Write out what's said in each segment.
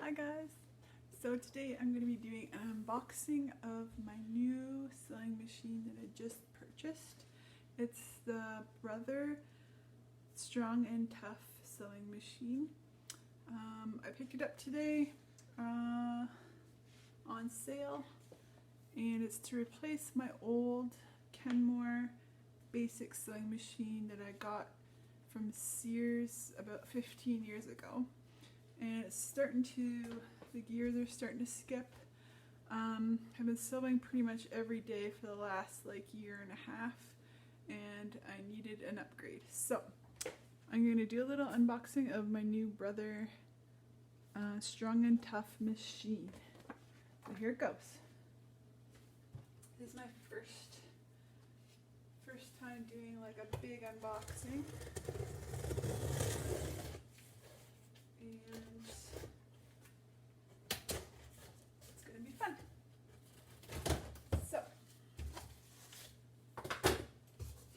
Hi guys! So today I'm going to be doing an unboxing of my new sewing machine that I just purchased. It's the Brother Strong and Tough sewing machine. I picked it up today on sale, and it's to replace my old Kenmore basic sewing machine that I got from Sears about 15 years ago. And it's starting to, the gears are starting to skip. I've been sewing pretty much every day for the last year and a half, and I needed an upgrade. So I'm going to do a little unboxing of my new Brother Strong and Tough machine. So here it goes. This is my first time doing a big unboxing. And it's going to be fun. So,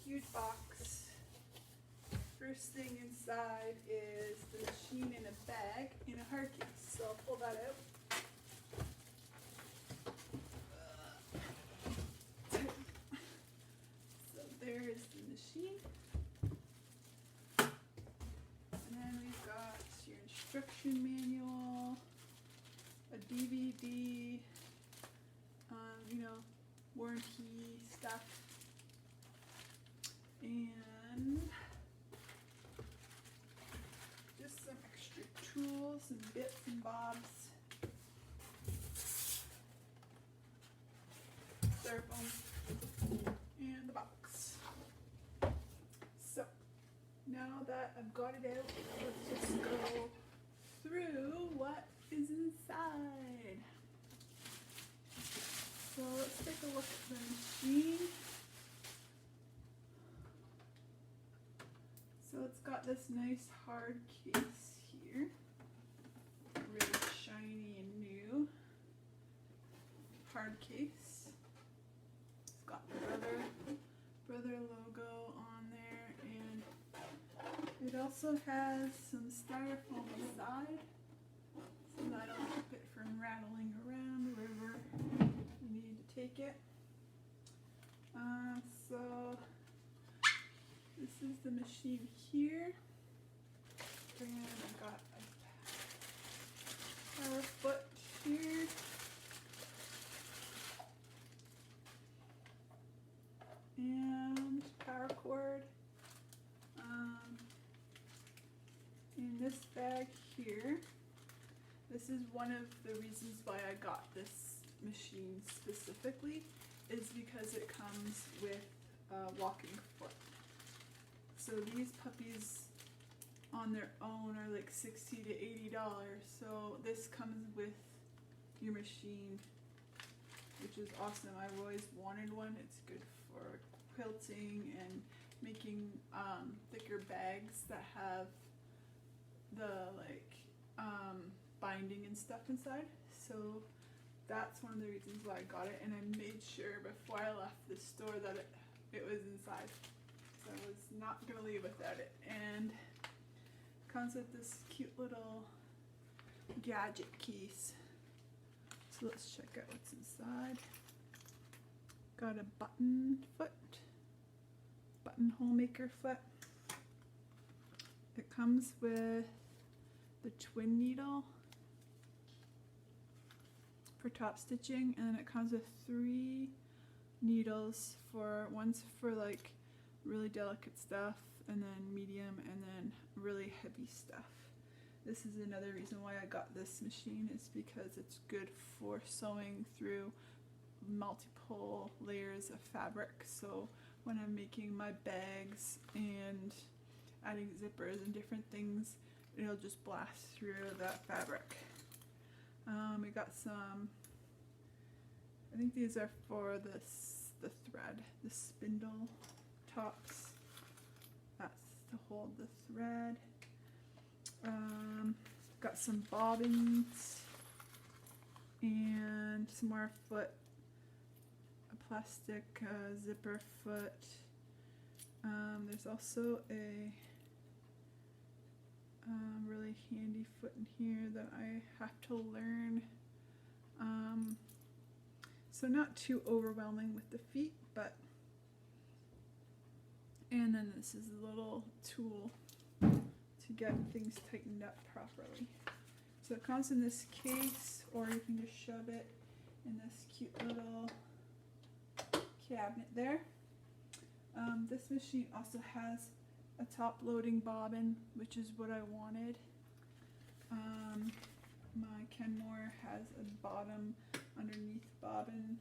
huge box. First thing inside is the machine in a bag in a hard case. So I'll pull that out. So there is the machine. And then we've got your instruction manual, a DVD, warranty stuff, and just some extra tools and bits and bobs. Styrofoam and the box. So now that I've got it out, let's just go through what is inside. So let's take a look at the machine. So it's got this nice hard case here, really shiny and new hard case. It's got the Brother logo on there, and it also has some styrofoam inside so that I don't keep it from rattling around wherever you need to take it. So this is the machine here, and I got a power foot here. And power cord. In this bag here, this is one of the reasons why I got this machine specifically, is because it comes with a walking foot. So these puppies on their own are like $60 to $80. So this comes with your machine, which is awesome. I've always wanted one. It's good for quilting and making thicker bags that have the binding and stuff inside. So that's one of the reasons why I got it, and I made sure before I left the store that it was inside. So I was not going to leave without it. And it comes with this cute little gadget case. So let's check out what's inside. Got a button hole maker foot. It comes with the twin needle for top stitching, and then it comes with 3 needles, one's for really delicate stuff, and then medium, and then really heavy stuff. This is another reason why I got this machine, is because it's good for sewing through multiple layers of fabric. So when I'm making my bags and adding zippers and different things, it'll just blast through that fabric. We got some, I think these are for the thread, the spindle tops. That's to hold the thread. Got some bobbins and some more foot, a plastic zipper foot. There's also a really handy baby foot in here that I have to learn. So not too overwhelming with the feet, but, and then this is a little tool to get things tightened up properly. So it comes in this case, or you can just shove it in this cute little cabinet there. This machine also has a top loading bobbin, which is what I wanted. My Kenmore has a bottom underneath bobbin,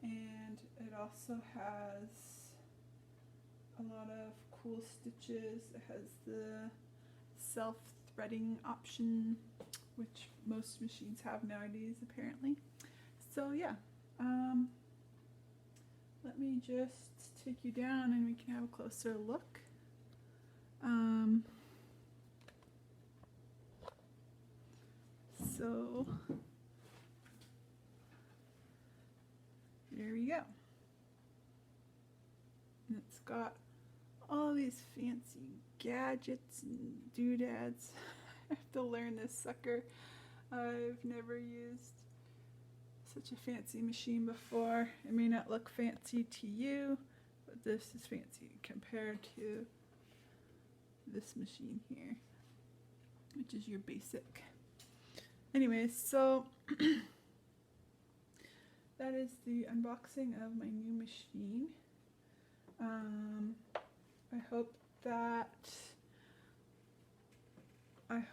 and it also has a lot of cool stitches. It has the self-threading option, which most machines have nowadays apparently. So yeah, let me just take you down and we can have a closer look. So here we go. And it's got all these fancy gadgets and doodads. I have to learn this sucker. I've never used such a fancy machine before. It may not look fancy to you, but this is fancy compared to this machine here, which is your basic. Anyways, so that is the unboxing of my new machine. I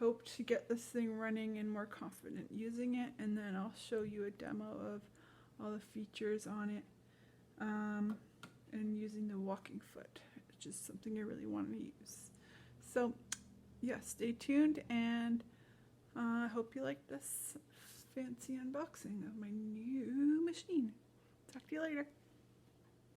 hope to get this thing running and more confident using it, and then I'll show you a demo of all the features on it, and using the walking foot, which is something I really want to use. So yeah, stay tuned, and I hope you like this fancy unboxing of my new machine. Talk to you later.